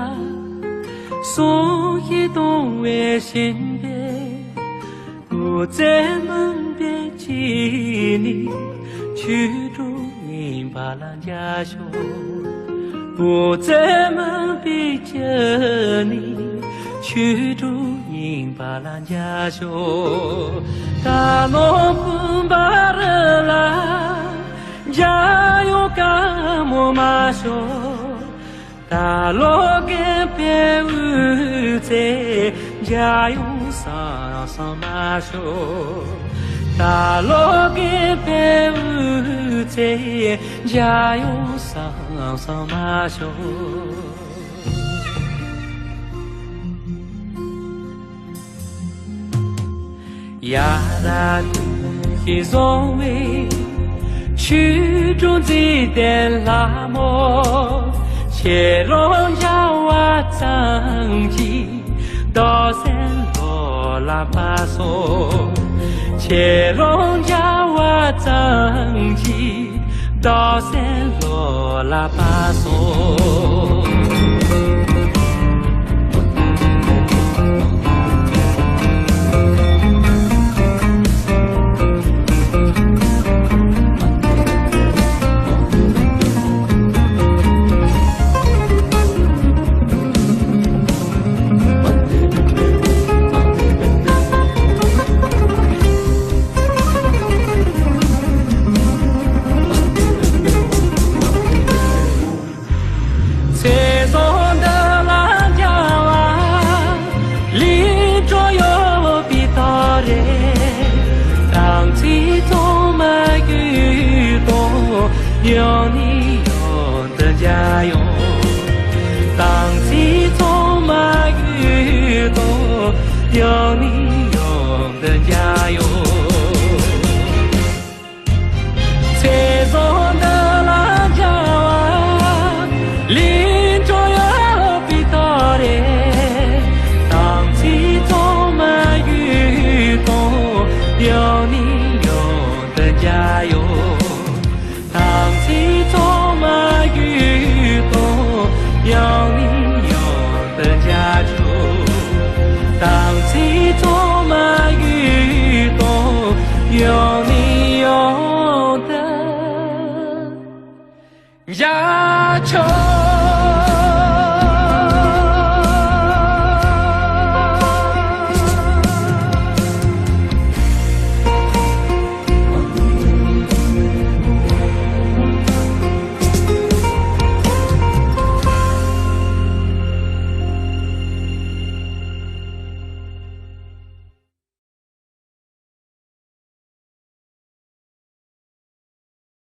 啦，所以东为心别，我在门边见你，曲中饮把郎家乡。我在门边见你，曲中饮把郎家乡。大罗奔巴热啦，家有干么马修。大罗跟别乌在家有上马修。大罗跟别乌在家有上马修。亚拉的所谓曲中最的拉莫，切龙家瓦藏基，到山罗拉巴索，切龙家瓦藏基，到山罗拉巴索。有你用的家用，当起充满雨多，有你用的家用。彩松的郎家娃，林中有比到的，当起充满雨多，有你用的家用。有你用的家住，当起充满雨多，有你用的家住。